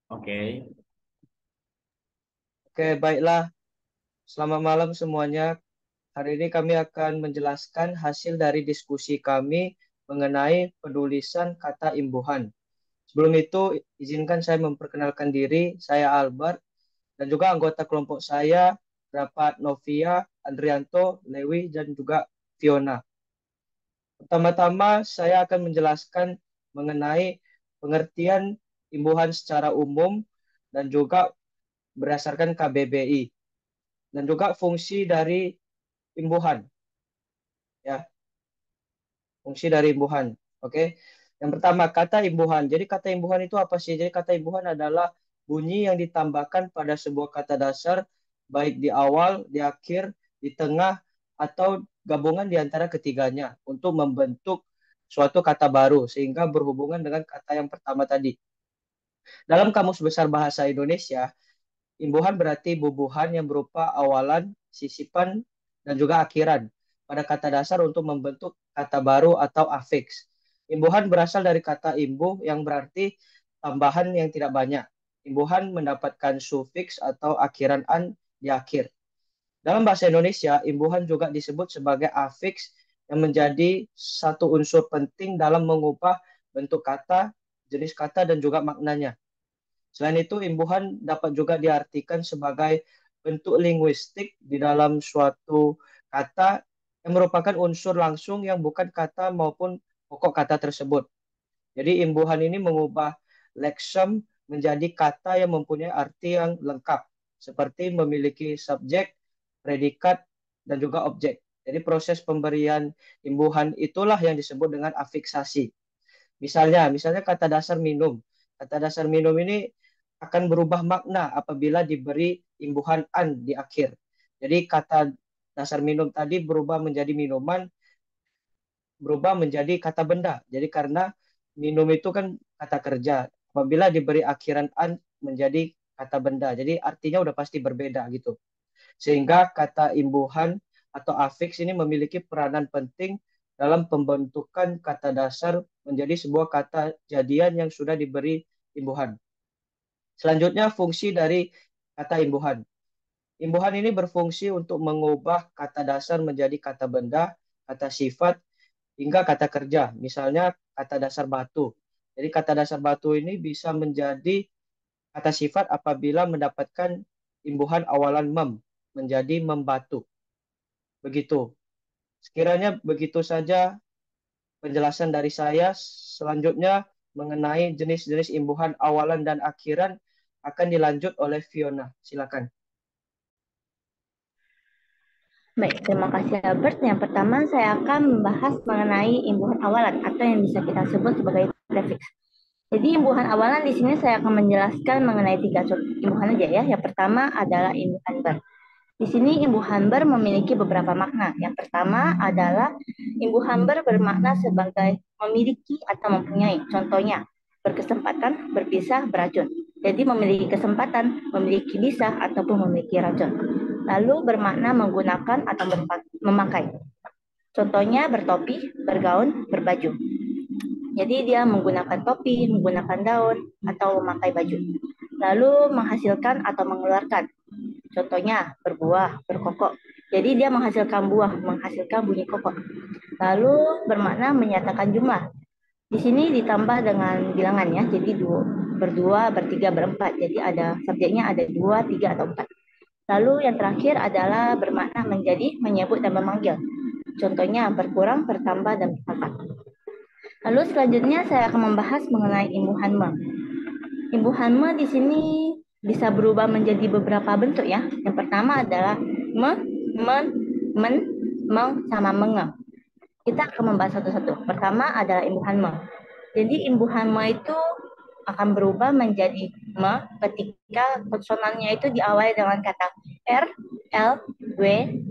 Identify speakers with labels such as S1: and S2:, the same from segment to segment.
S1: Oke.
S2: Oke, baiklah. Selamat malam semuanya. Hari ini kami akan menjelaskan hasil dari diskusi kami mengenai penulisan kata imbuhan. Sebelum itu, izinkan saya memperkenalkan diri. Saya Albert dan juga anggota kelompok saya, Rapat Novia, Andrianto, Lewi, dan juga Fiona. Pertama-tama, saya akan menjelaskan mengenai pengertian imbuhan secara umum dan juga berdasarkan KBBI dan juga fungsi dari imbuhan, ya, fungsi dari imbuhan. Oke. Yang pertama, kata imbuhan. Jadi kata imbuhan itu apa sih? Jadi kata imbuhan adalah bunyi yang ditambahkan pada sebuah kata dasar baik di awal, di akhir, di tengah atau gabungan di antara ketiganya untuk membentuk suatu kata baru sehingga berhubungan dengan kata yang pertama tadi. Dalam Kamus Besar Bahasa Indonesia, imbuhan berarti bubuhan yang berupa awalan, sisipan, dan juga akhiran pada kata dasar untuk membentuk kata baru atau afiks. Imbuhan berasal dari kata imbuh yang berarti tambahan yang tidak banyak. Imbuhan mendapatkan sufiks atau akhiran an di akhir. Dalam bahasa Indonesia, imbuhan juga disebut sebagai afiks yang menjadi satu unsur penting dalam mengubah bentuk kata, jenis kata, dan juga maknanya. Selain itu, imbuhan dapat juga diartikan sebagai bentuk linguistik di dalam suatu kata yang merupakan unsur langsung yang bukan kata maupun pokok kata tersebut. Jadi imbuhan ini mengubah leksem menjadi kata yang mempunyai arti yang lengkap, seperti memiliki subjek, predikat, dan juga objek. Jadi proses pemberian imbuhan itulah yang disebut dengan afiksasi. Misalnya kata dasar minum. Kata dasar minum ini akan berubah makna apabila diberi imbuhan an di akhir. Jadi kata dasar minum tadi berubah menjadi minuman, berubah menjadi kata benda. Jadi karena minum itu kan kata kerja. Apabila diberi akhiran an menjadi kata benda. Jadi artinya udah pasti berbeda gitu. Sehingga kata imbuhan atau afiks ini memiliki peranan penting dalam pembentukan kata dasar menjadi sebuah kata jadian yang sudah diberi imbuhan. Selanjutnya, fungsi dari kata imbuhan. Imbuhan ini berfungsi untuk mengubah kata dasar menjadi kata benda, kata sifat, hingga kata kerja. Misalnya kata dasar batu. Jadi kata dasar batu ini bisa menjadi kata sifat apabila mendapatkan imbuhan awalan mem, menjadi membatu. Begitu. Sekiranya begitu saja penjelasan dari saya. Selanjutnya mengenai jenis-jenis imbuhan awalan dan akhiran akan dilanjut oleh Fiona. Silakan.
S3: Baik, terima kasih Albert. Yang pertama saya akan membahas mengenai imbuhan awalan atau yang bisa kita sebut sebagai prefix. Jadi imbuhan awalan di sini saya akan menjelaskan mengenai tiga imbuhan aja ya. Yang pertama adalah imbuhan ber. Di sini imbuhan ber memiliki beberapa makna. Yang pertama adalah imbuhan ber bermakna sebagai memiliki atau mempunyai. Contohnya, berkesempatan, berpisah, beracun. Jadi memiliki kesempatan, memiliki bisa, ataupun memiliki racun. Lalu bermakna menggunakan atau memakai. Contohnya bertopi, bergaun, berbaju. Jadi dia menggunakan topi, menggunakan daun, atau memakai baju. Lalu menghasilkan atau mengeluarkan. Contohnya berbuah, berkokok. Jadi dia menghasilkan buah, menghasilkan bunyi kokok. Lalu bermakna menyatakan jumlah. Di sini ditambah dengan bilangan ya. Jadi berdua, bertiga, berempat. Jadi ada subjeknya ada dua, tiga, atau empat. Lalu yang terakhir adalah bermakna menjadi, menyebut, dan memanggil. Contohnya berkurang, bertambah, dan bertambah. Lalu selanjutnya saya akan membahas mengenai imbuhan me. Imbuhan me di sini bisa berubah menjadi beberapa bentuk ya. Yang pertama adalah me, men, men, meng, sama menge. Kita akan membahas satu-satu. Pertama adalah imbuhan me. Jadi imbuhan me itu akan berubah menjadi me ketika konsonannya itu diawali dengan kata R, L, W,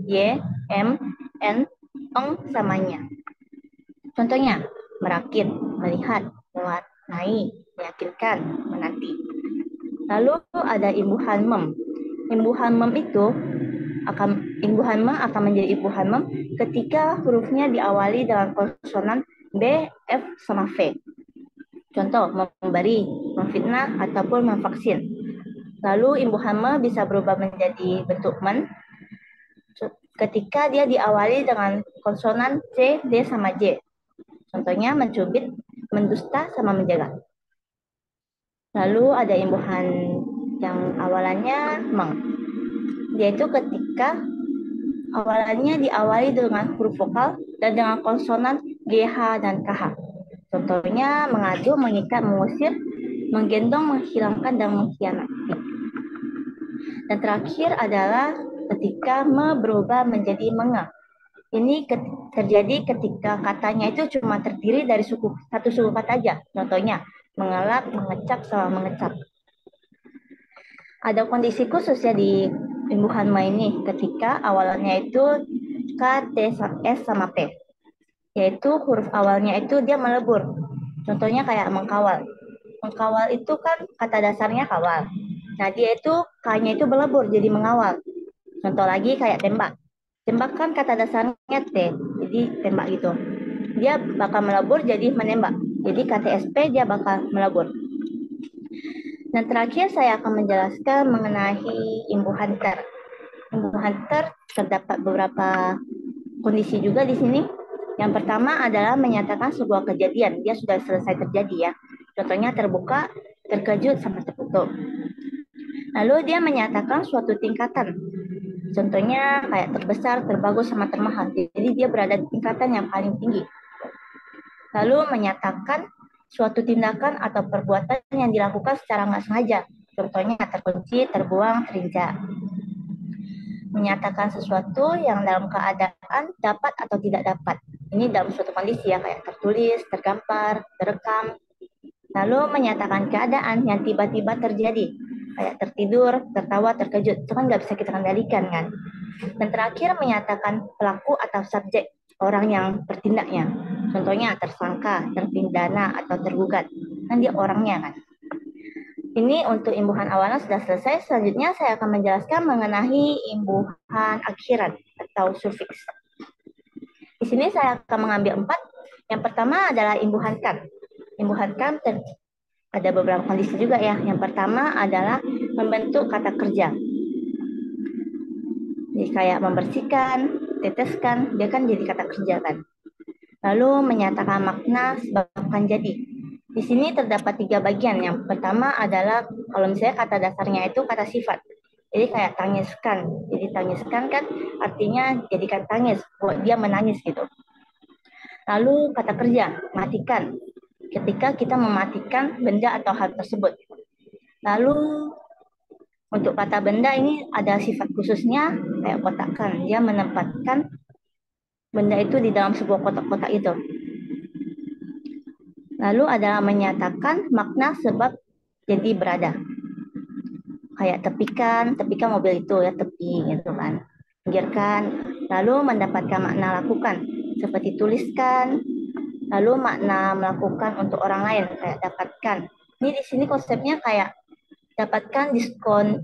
S3: Y, M, N, eng samanya. Contohnya, merakit, melihat, mewarnai, meyakinkan, menanti. Lalu ada imbuhan mem. Imbuhan mem akan menjadi imbuhan mem ketika hurufnya diawali dengan konsonan B, F, sama V. Contoh, memberi, memfitnah, ataupun memvaksin. Lalu imbuhan me bisa berubah menjadi bentuk men ketika dia diawali dengan konsonan C, D, sama J. Contohnya mencubit, mendusta, sama menjaga. Lalu ada imbuhan yang awalannya meng, yaitu ketika awalannya diawali dengan huruf vokal dan dengan konsonan G, H, dan KH. Contohnya mengadu, mengikat, mengusir, menggendong, menghilangkan, dan mengkhianati. Dan terakhir adalah ketika me berubah menjadi menge. Ini terjadi ketika katanya itu cuma terdiri dari satu suku kata aja. Contohnya mengelak, mengecap, sama mengecap. Ada kondisi khusus ya di imbuhan me ini ketika awalannya itu K, T, S, sama P. Yaitu huruf awalnya itu dia melebur. Contohnya kayak mengkawal. Mengkawal itu kan kata dasarnya kawal. Nah dia itu K-nya itu melebur jadi mengawal. Contoh lagi kayak tembak. Tembak kan kata dasarnya T, jadi tembak gitu. Dia bakal melebur jadi menembak. Jadi KTSP dia bakal melebur. Dan terakhir saya akan menjelaskan mengenai imbuhan ter. Imbuhan ter terdapat beberapa kondisi juga di sini. Yang pertama adalah menyatakan sebuah kejadian. Dia sudah selesai terjadi ya. Contohnya terbuka, terkejut, sama tertutup. Lalu dia menyatakan suatu tingkatan. Contohnya kayak terbesar, terbagus, sama termahal. Jadi dia berada di tingkatan yang paling tinggi. Lalu menyatakan suatu tindakan atau perbuatan yang dilakukan secara nggak sengaja. Contohnya terkunci, terbuang, terinjak. Menyatakan sesuatu yang dalam keadaan dapat atau tidak dapat. Ini dalam suatu kondisi ya, kayak tertulis, tergambar, terekam. Lalu menyatakan keadaan yang tiba-tiba terjadi. Kayak tertidur, tertawa, terkejut. Itu kan nggak bisa kita kendalikan kan. Dan terakhir menyatakan pelaku atau subjek, orang yang bertindaknya. Contohnya tersangka, terpidana, atau tergugat. Kan dia orangnya kan. Ini untuk imbuhan awalan sudah selesai. Selanjutnya saya akan menjelaskan mengenai imbuhan akhiran atau sufiks. Di sini saya akan mengambil 4. Yang pertama adalah imbuhan kan. Imbuhan kan ada beberapa kondisi juga ya. Yang pertama adalah membentuk kata kerja. Jadi kayak membersihkan, teteskan, dia kan jadi kata kerja kan. Lalu menyatakan makna sebabkan jadi. Di sini terdapat 3 bagian. Yang pertama adalah kalau misalnya kata dasarnya itu kata sifat. Jadi kayak tangiskan. Jadi tangiskan kan artinya jadikan tangis, buat dia menangis gitu. Lalu kata kerja, matikan. Ketika kita mematikan benda atau hal tersebut. Lalu untuk kata benda ini ada sifat khususnya kayak kotakkan. Dia menempatkan benda itu di dalam sebuah kotak-kotak itu. Lalu adalah menyatakan makna sebab jadi berada. Kayak tepikan mobil itu ya, tepi gitu kan. Pinggirkan, lalu mendapatkan makna lakukan seperti tuliskan, lalu makna melakukan untuk orang lain kayak dapatkan. Ini di sini konsepnya kayak dapatkan diskon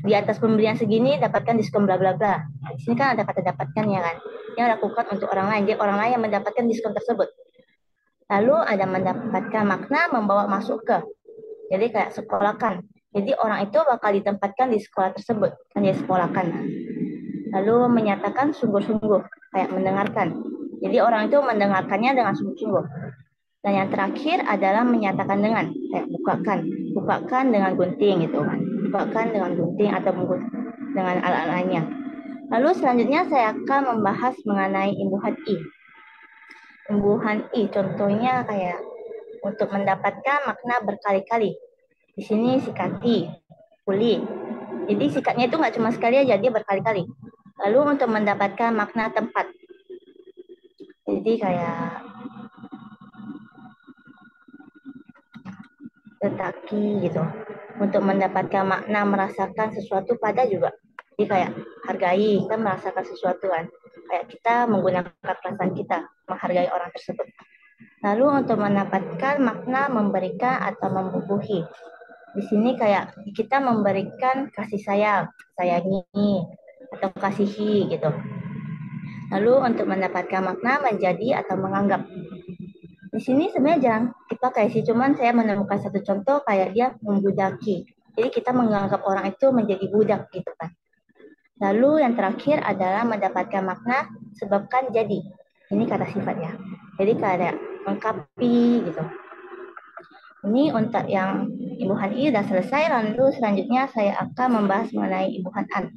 S3: di atas pembelian segini, dapatkan diskon bla bla bla. Nah, di sini kan ada kata dapatkan ya kan. Yang lakukan untuk orang lain, jadi orang lain yang mendapatkan diskon tersebut. Lalu ada mendapatkan makna membawa masuk ke. Jadi kayak sekolahkan. Jadi orang itu bakal ditempatkan di sekolah tersebut, kan dia sekolahkan. Lalu menyatakan sungguh-sungguh, kayak mendengarkan. Jadi orang itu mendengarkannya dengan sungguh-sungguh. Dan yang terakhir adalah menyatakan dengan, kayak bukakan. Bukakan dengan gunting gitu kan. Bukakan dengan gunting atau dengan alat lainnya. Lalu selanjutnya saya akan membahas mengenai imbuhan I. Imbuhan I contohnya kayak untuk mendapatkan makna berkali-kali. Di sini sikati, kuli. Jadi sikatnya itu nggak cuma sekali aja, dia berkali-kali. Lalu untuk mendapatkan makna tempat. Jadi kayak letaki gitu. Untuk mendapatkan makna merasakan sesuatu pada juga. Jadi kayak hargai, kita merasakan sesuatu kan. Kayak kita menggunakan perasaan kita, menghargai orang tersebut. Lalu untuk mendapatkan makna memberikan atau membubuhi. Di sini kayak kita memberikan kasih sayang, sayangi, atau kasihi gitu. Lalu untuk mendapatkan makna menjadi atau menganggap. Di sini sebenarnya jarang dipakai sih, cuman saya menemukan satu contoh kayak dia membudaki. Jadi kita menganggap orang itu menjadi budak gitu kan. Lalu yang terakhir adalah mendapatkan makna sebabkan jadi. Ini kata sifat ya. Jadi kayak melengkapi gitu. Ini untuk yang imbuhan I sudah selesai, lalu selanjutnya saya akan membahas mengenai imbuhan an.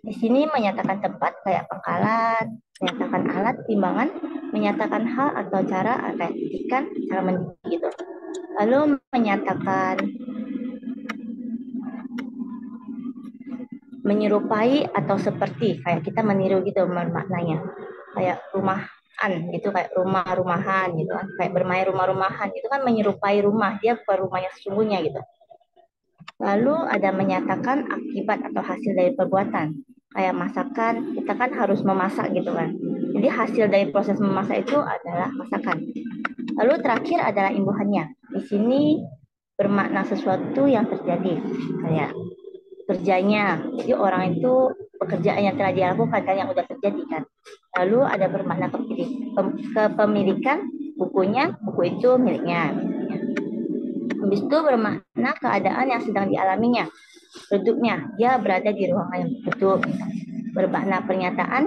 S3: Di sini menyatakan tempat kayak pangkalan, menyatakan alat, timbangan, menyatakan hal atau cara kayak ikan, cara mendidik gitu. Lalu menyatakan menyerupai atau seperti, kayak kita meniru gitu maknanya. Kayak rumahan gitu, kayak rumah-rumahan gitu kan, kayak bermain rumah-rumahan itu kan menyerupai rumah, dia bukan rumahnya sesungguhnya gitu. Lalu ada menyatakan akibat atau hasil dari perbuatan. Kayak masakan, kita kan harus memasak gitu kan. Jadi hasil dari proses memasak itu adalah masakan. Lalu terakhir adalah imbuhannya. Di sini bermakna sesuatu yang terjadi. Kayak kerjanya. Jadi orang itu pekerjaan yang telah dia lakukan kan yang udah terjadi kan. Lalu ada bermakna kepemilikan bukunya, buku itu miliknya. Habis itu bermakna keadaan yang sedang dialaminya. Duduknya, dia berada di ruangan yang duduk. Bermakna pernyataan,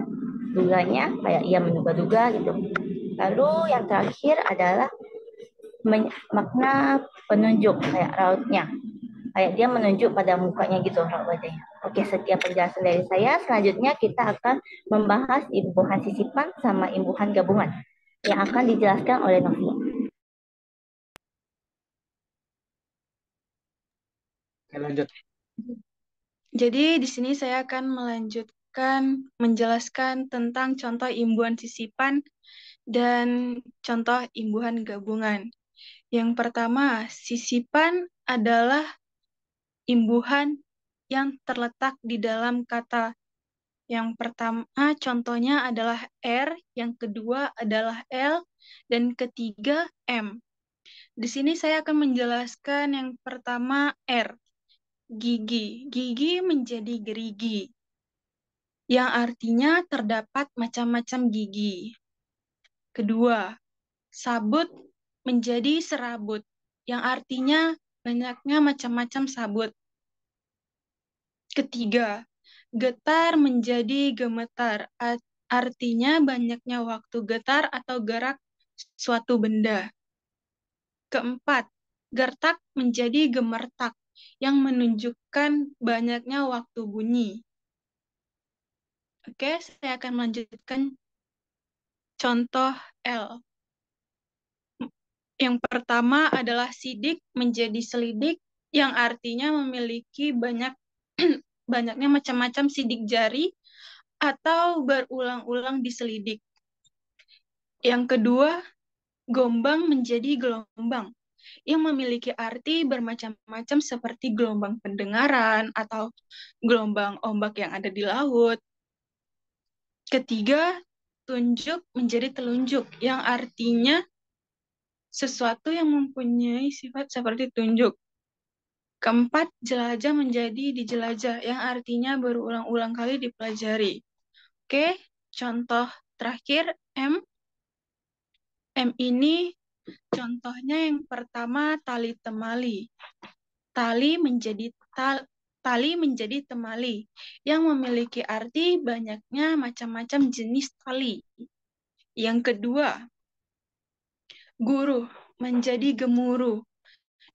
S3: duganya, kayak ia menduga-duga gitu. Lalu yang terakhir adalah makna penunjuk, kayak rautnya. Kayak dia menunjuk pada mukanya gitu, raut wajahnya. Oke, sekian penjelasan dari saya. Selanjutnya kita akan membahas imbuhan sisipan sama imbuhan gabungan yang akan dijelaskan oleh Novi.
S2: Oke, lanjut.
S4: Jadi di sini saya akan melanjutkan menjelaskan tentang contoh imbuhan sisipan dan contoh imbuhan gabungan. Yang pertama, sisipan adalah imbuhan yang terletak di dalam kata. Yang pertama contohnya adalah R, yang kedua adalah L, dan ketiga M. Di sini saya akan menjelaskan yang pertama R. Gigi. Gigi menjadi gerigi, yang artinya terdapat macam-macam gigi. Kedua, sabut menjadi serabut, yang artinya banyaknya macam-macam sabut. Ketiga, getar menjadi gemetar, artinya banyaknya waktu getar atau gerak suatu benda. Keempat, gertak menjadi gemertak, yang menunjukkan banyaknya waktu bunyi. Oke, saya akan melanjutkan contoh L. Yang pertama adalah sidik menjadi selidik, yang artinya memiliki banyaknya macam-macam sidik jari atau berulang-ulang diselidik. Yang kedua, gombang menjadi gelombang, yang memiliki arti bermacam-macam seperti gelombang pendengaran atau gelombang ombak yang ada di laut. Ketiga, tunjuk menjadi telunjuk, yang artinya sesuatu yang mempunyai sifat seperti tunjuk. Keempat, jelajah menjadi dijelajah, yang artinya berulang-ulang kali dipelajari. Oke, contoh terakhir M. M ini contohnya yang pertama tali temali. Tali menjadi temali, yang memiliki arti banyaknya macam-macam jenis tali. Yang kedua, guru menjadi gemuruh.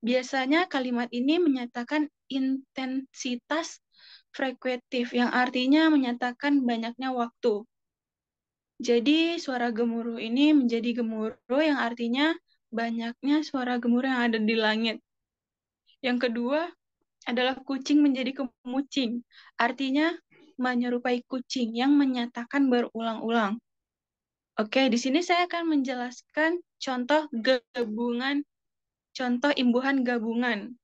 S4: Biasanya kalimat ini menyatakan intensitas frekuentif, yang artinya menyatakan banyaknya waktu. Jadi suara gemuruh ini menjadi gemuruh, yang artinya banyaknya suara gemuruh yang ada di langit. Yang kedua adalah kucing menjadi kemucing, artinya menyerupai kucing, yang menyatakan berulang-ulang. Oke, di sini saya akan menjelaskan contoh gabungan, contoh imbuhan gabungan.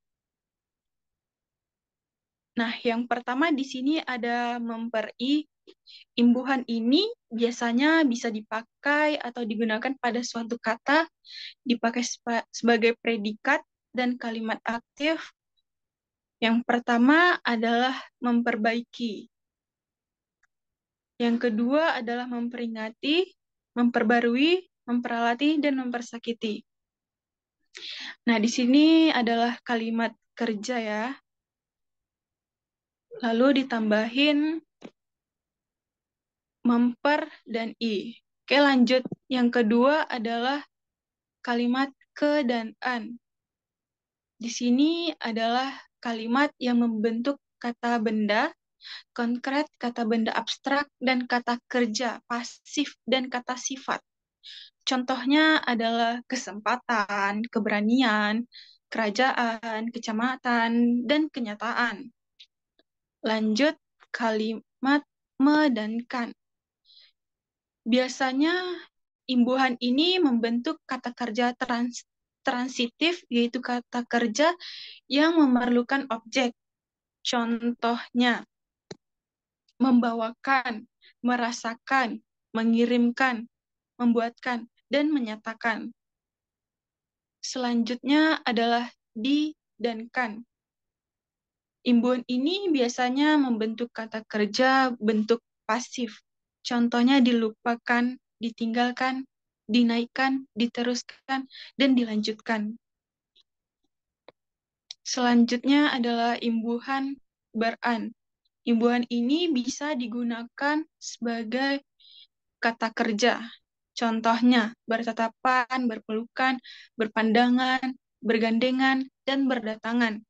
S4: Nah, yang pertama di sini ada memperi. Imbuhan ini biasanya bisa dipakai atau digunakan pada suatu kata, dipakai sebagai predikat dan kalimat aktif. Yang pertama adalah memperbaiki. Yang kedua adalah memperingati, memperbarui, memperalati, dan mempersakiti. Nah, di sini adalah kalimat kerja ya. Lalu ditambahin memper dan i. Oke, lanjut. Yang kedua adalah kalimat ke dan an. Di sini adalah kalimat yang membentuk kata benda konkret, kata benda abstrak, dan kata kerja pasif dan kata sifat. Contohnya adalah kesempatan, keberanian, kerajaan, kecamatan, dan kenyataan. Lanjut kalimat me dan kan. Biasanya imbuhan ini membentuk kata kerja transitif, yaitu kata kerja yang memerlukan objek. Contohnya, membawakan, merasakan, mengirimkan, membuatkan, dan menyatakan. Selanjutnya adalah di dan kan. Imbuhan ini biasanya membentuk kata kerja bentuk pasif. Contohnya dilupakan, ditinggalkan, dinaikkan, diteruskan, dan dilanjutkan. Selanjutnya adalah imbuhan beran. Imbuhan ini bisa digunakan sebagai kata kerja. Contohnya bertatapan, berpelukan, berpandangan, bergandengan, dan berdatangan.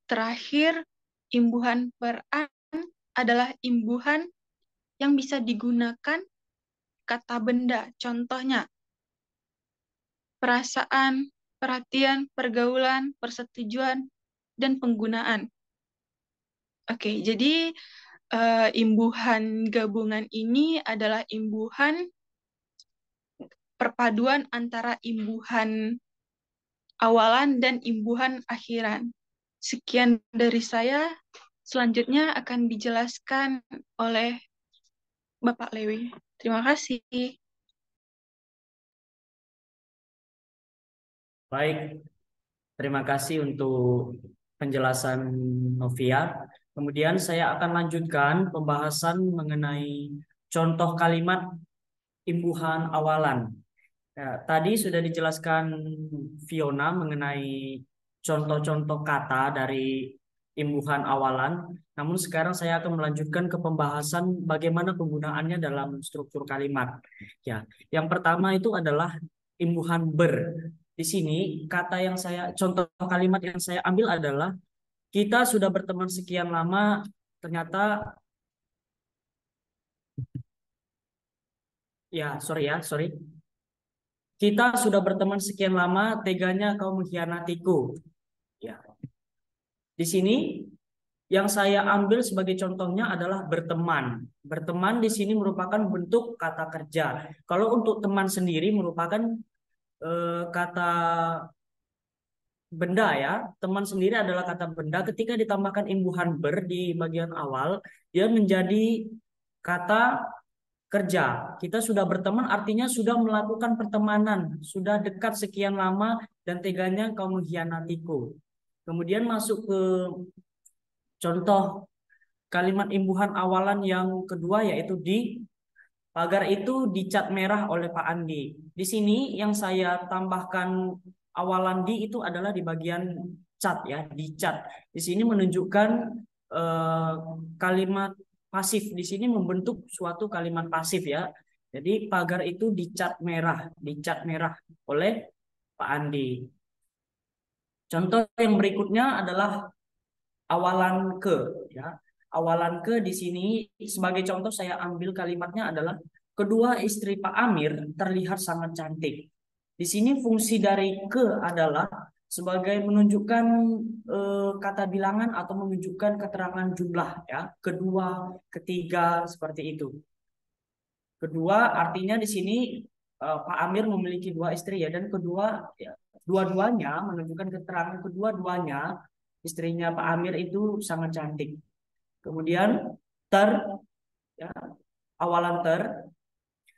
S4: Terakhir, imbuhan peran adalah imbuhan yang bisa digunakan kata benda. Contohnya, perasaan, perhatian, pergaulan, persetujuan, dan penggunaan. Oke, jadi imbuhan gabungan ini adalah imbuhan perpaduan antara imbuhan awalan dan imbuhan akhiran. Sekian dari saya. Selanjutnya akan dijelaskan oleh Bapak Lewi. Terima kasih.
S1: Baik, terima kasih untuk penjelasan Novia. Kemudian saya akan lanjutkan pembahasan mengenai contoh kalimat imbuhan awalan. Ya, tadi sudah dijelaskan Fiona mengenai contoh-contoh kata dari imbuhan awalan. Namun sekarang saya akan melanjutkan ke pembahasan bagaimana penggunaannya dalam struktur kalimat. Ya, yang pertama itu adalah imbuhan ber. Di sini contoh kalimat yang saya ambil adalah kita sudah berteman sekian lama, ternyata sorry. Kita sudah berteman sekian lama, teganya kau mengkhianatiku. Ya. Di sini yang saya ambil sebagai contohnya adalah berteman. Berteman di sini merupakan bentuk kata kerja. Kalau untuk teman sendiri merupakan kata benda ya. Teman sendiri adalah kata benda. Ketika ditambahkan imbuhan ber di bagian awal, dia menjadi kata kerja. Kita sudah berteman artinya sudah melakukan pertemanan, sudah dekat sekian lama dan teganya kau mengkhianatiku. Kemudian masuk ke contoh kalimat imbuhan awalan yang kedua yaitu di. Pagar itu dicat merah oleh Pak Andi. Di sini yang saya tambahkan awalan di itu adalah di bagian cat ya, dicat. Di sini menunjukkan kalimat pasif. Di sini membentuk suatu kalimat pasif ya. Jadi pagar itu dicat merah oleh Pak Andi. Contoh yang berikutnya adalah awalan ke ya. Awalan ke di sini sebagai contoh saya ambil kalimatnya adalah kedua istri Pak Amir terlihat sangat cantik. Di sini fungsi dari ke adalah sebagai menunjukkan kata bilangan atau menunjukkan keterangan jumlah ya. Kedua, ketiga seperti itu. Kedua artinya di sini Pak Amir memiliki dua istri ya dan kedua ya, dua-duanya menunjukkan keterangan kedua-duanya istrinya Pak Amir itu sangat cantik. Kemudian ya, awalan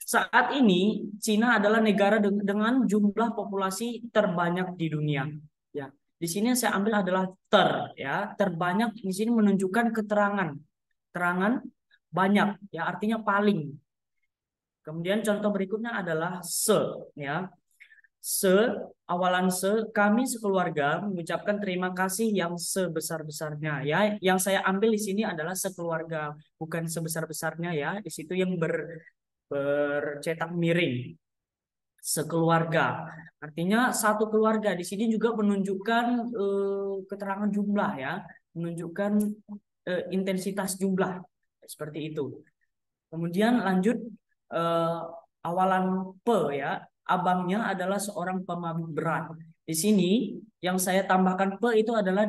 S1: saat ini Cina adalah negara dengan jumlah populasi terbanyak di dunia. Ya, di sini yang saya ambil adalah ya, terbanyak di sini menunjukkan keterangan banyak ya artinya paling. Kemudian contoh berikutnya adalah se, ya. Se, awalan se, kami sekeluarga mengucapkan terima kasih yang sebesar-besarnya, ya. Yang saya ambil di sini adalah sekeluarga, bukan sebesar-besarnya, ya. Di situ yang bercetak miring, sekeluarga. Artinya satu keluarga. Di sini juga menunjukkan keterangan jumlah, ya, menunjukkan intensitas jumlah seperti itu. Kemudian lanjut, eh, awalan pe, ya, abangnya adalah seorang pemabuk berat. Di sini yang saya tambahkan pe itu adalah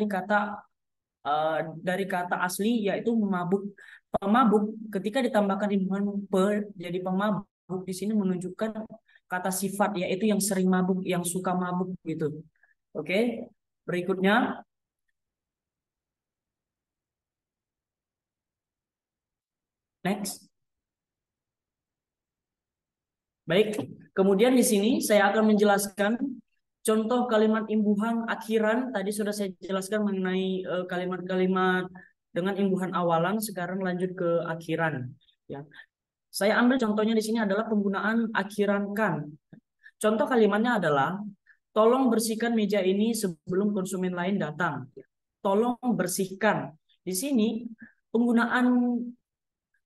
S1: dari kata asli yaitu memabuk. Pemabuk ketika ditambahkan imbuhan pe jadi pemabuk, di sini menunjukkan kata sifat yaitu yang sering mabuk, yang suka mabuk gitu. Oke, berikutnya next. Baik, kemudian di sini saya akan menjelaskan contoh kalimat imbuhan akhiran. Tadi sudah saya jelaskan mengenai kalimat-kalimat dengan imbuhan awalan. Sekarang lanjut ke akhiran. Ya, saya ambil contohnya di sini adalah penggunaan akhiran kan. Contoh kalimatnya adalah, tolong bersihkan meja ini sebelum konsumen lain datang. Tolong bersihkan. Di sini penggunaan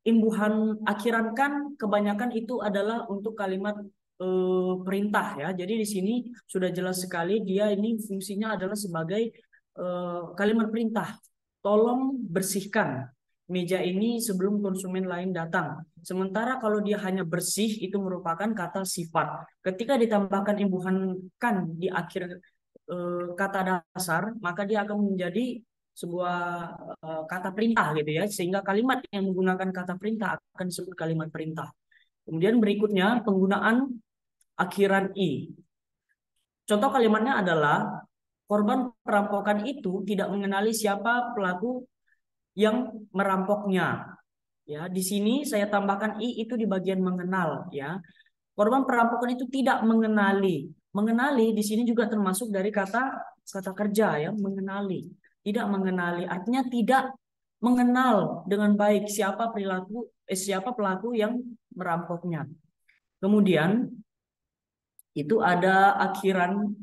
S1: imbuhan akhiran kan kebanyakan itu adalah untuk kalimat perintah, ya. Jadi di sini sudah jelas sekali dia ini fungsinya adalah sebagai kalimat perintah. Tolong bersihkan meja ini sebelum konsumen lain datang. Sementara kalau dia hanya bersih itu merupakan kata sifat. Ketika ditambahkan imbuhan kan di akhir kata dasar, maka dia akan menjadi sebuah kata perintah gitu, ya, sehingga kalimat yang menggunakan kata perintah akan disebut kalimat perintah. Kemudian berikutnya penggunaan akhiran i. Contoh kalimatnya adalah, korban perampokan itu tidak mengenali siapa pelaku yang merampoknya. Ya, di sini saya tambahkan i itu di bagian mengenal, ya. Korban perampokan itu tidak mengenali. Mengenali di sini juga termasuk dari kata kerja, ya, mengenali. Tidak mengenali artinya tidak mengenal dengan baik siapa pelaku yang merampoknya. Kemudian itu ada akhiran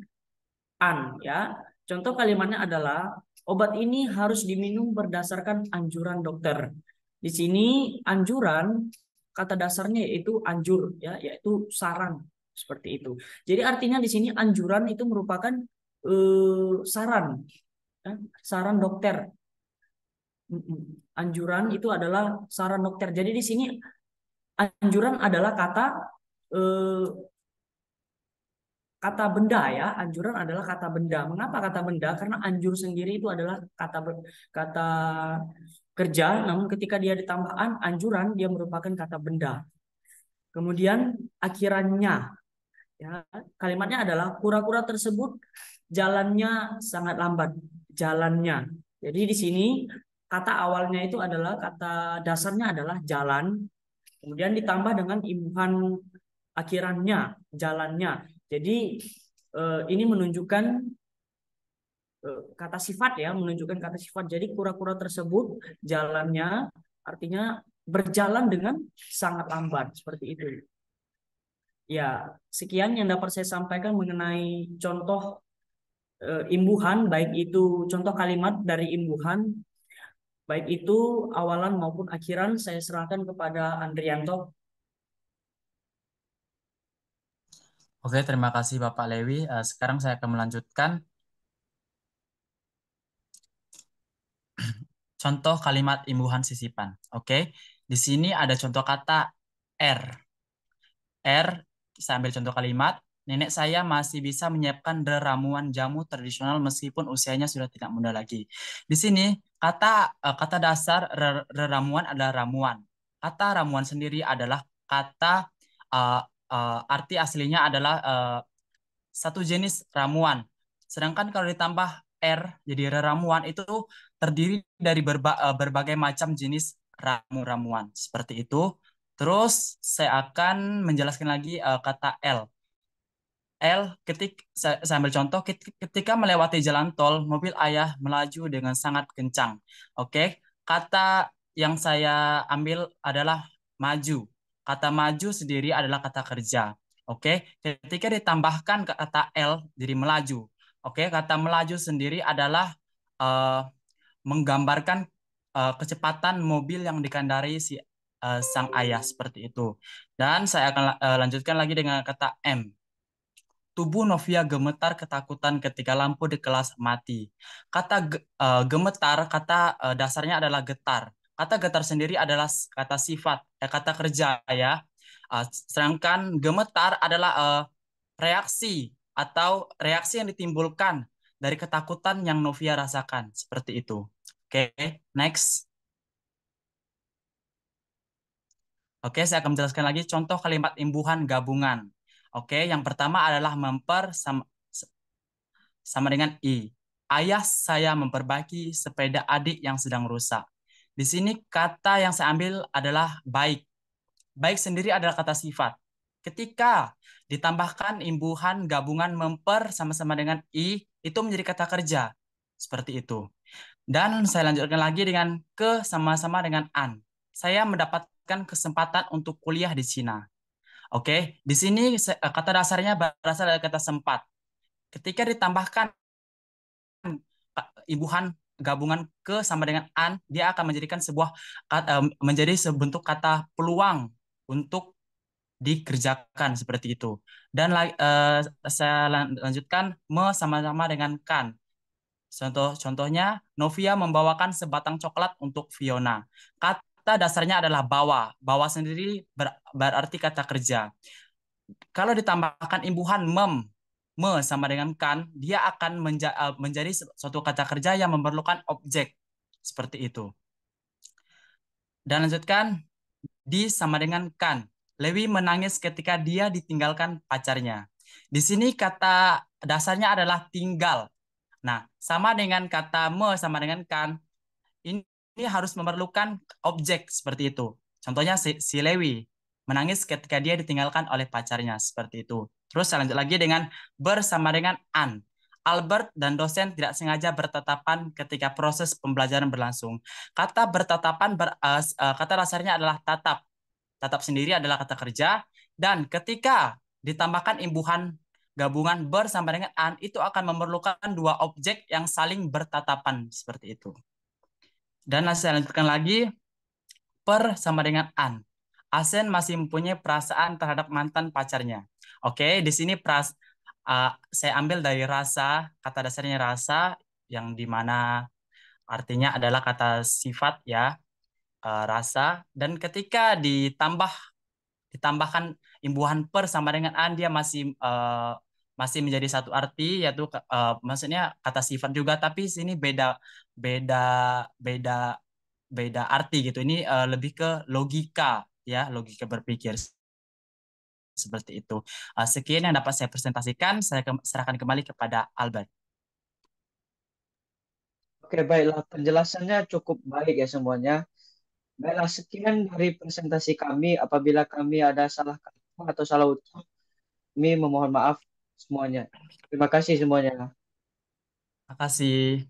S1: an, ya. Contoh kalimatnya adalah, obat ini harus diminum berdasarkan anjuran dokter. Di sini anjuran kata dasarnya yaitu anjur, ya, yaitu saran seperti itu. Jadi artinya di sini anjuran itu merupakan saran, ya, saran dokter. Anjuran itu adalah saran dokter. Jadi di sini anjuran adalah eh, kata benda, ya. Anjuran adalah kata benda. Mengapa kata benda? Karena anjur sendiri itu adalah kata kerja, namun ketika dia ditambah anjuran dia merupakan kata benda. Kemudian akhirannya, ya, kalimatnya adalah kura-kura tersebut jalannya sangat lambat. Jalannya. Jadi di sini kata awalnya itu adalah kata dasarnya adalah jalan, kemudian ditambah dengan imbuhan akhirannya, jalannya. Jadi ini menunjukkan kata sifat, ya, menunjukkan kata sifat. Jadi kura-kura tersebut jalannya artinya berjalan dengan sangat lambat seperti itu. Ya, sekian yang dapat saya sampaikan mengenai contoh imbuhan, baik itu contoh kalimat dari imbuhan, baik itu awalan maupun akhiran. Saya serahkan kepada Andrianto.
S5: Oke, terima kasih Bapak Lewi. Sekarang saya akan melanjutkan contoh kalimat imbuhan sisipan. Oke, di sini ada contoh kata R. R, saya ambil contoh kalimat. Nenek saya masih bisa menyiapkan ramuan jamu tradisional meskipun usianya sudah tidak muda lagi. Di sini kata dasar ramuan adalah ramuan. Kata ramuan sendiri adalah kata arti aslinya adalah satu jenis ramuan. Sedangkan kalau ditambah R jadi ramuan itu terdiri dari berbagai macam jenis ramuan seperti itu. Terus saya akan menjelaskan lagi kata L. Saya ambil contoh ketika melewati jalan tol, mobil ayah melaju dengan sangat kencang. Oke, kata yang saya ambil adalah maju. Kata maju sendiri adalah kata kerja. Oke, ketika ditambahkan kata L jadi melaju. Oke, kata melaju sendiri adalah eh, menggambarkan kecepatan mobil yang dikendari si sang ayah seperti itu. Dan saya akan lanjutkan lagi dengan kata M. Tubuh Novia gemetar ketakutan ketika lampu di kelas mati. Kata gemetar, kata dasarnya adalah getar. Kata getar sendiri adalah kata sifat, kata kerja ya. Sedangkan gemetar adalah reaksi atau reaksi yang ditimbulkan dari ketakutan yang Novia rasakan. Seperti itu. Oke, next. Oke, saya akan menjelaskan lagi contoh kalimat imbuhan gabungan. Oke, yang pertama adalah sama dengan I. Ayah saya memperbaiki sepeda adik yang sedang rusak. Di sini kata yang saya ambil adalah baik. Baik sendiri adalah kata sifat. Ketika ditambahkan imbuhan gabungan memper sama-sama dengan I, itu menjadi kata kerja. Seperti itu. Dan saya lanjutkan lagi dengan ke sama-sama dengan an. Saya mendapatkan kesempatan untuk kuliah di Cina. Oke, di sini kata dasarnya berasal dari kata sempat. Ketika ditambahkan imbuhan gabungan ke sama dengan an, dia akan menjadikan menjadi sebentuk kata peluang untuk dikerjakan seperti itu. Dan saya lanjutkan me sama-sama dengan kan. Contohnya, Novia membawakan sebatang coklat untuk Fiona. Kata dasarnya adalah bawa. Bawa sendiri berarti kata kerja. Kalau ditambahkan imbuhan me sama dengan kan, dia akan menjadi suatu kata kerja yang memerlukan objek. Seperti itu. Dan lanjutkan, di sama dengan kan. Lewi menangis ketika dia ditinggalkan pacarnya. Di sini kata dasarnya adalah tinggal. Nah, sama dengan kata me sama dengan kan, ini harus memerlukan objek seperti itu. Contohnya si Lewi menangis ketika dia ditinggalkan oleh pacarnya seperti itu. Terus saya lanjut lagi dengan bersama dengan an. Albert dan dosen tidak sengaja bertatapan ketika proses pembelajaran berlangsung. Kata bertatapan kata dasarnya adalah tatap. Tatap sendiri adalah kata kerja dan ketika ditambahkan imbuhan gabungan bersama dengan an itu akan memerlukan dua objek yang saling bertatapan seperti itu. Dan saya lanjutkan lagi per sama dengan an. Asen masih mempunyai perasaan terhadap mantan pacarnya. Oke, di sini saya ambil dari rasa, kata dasarnya rasa yang dimana artinya adalah kata sifat ya, rasa. Dan ketika ditambahkan imbuhan per sama dengan an, dia masih menjadi satu arti, yaitu maksudnya kata sifat juga, tapi sini beda beda beda beda arti gitu. Ini lebih ke logika ya, logika berpikir seperti itu. Sekian yang dapat saya presentasikan, saya serahkan kembali kepada Albert.
S2: Oke, baiklah. Penjelasannya cukup baik ya semuanya. Baiklah, sekian dari presentasi kami. Apabila kami ada salah kata atau salah ucap, kami memohon maaf semuanya. Terima kasih semuanya.
S5: Terima kasih.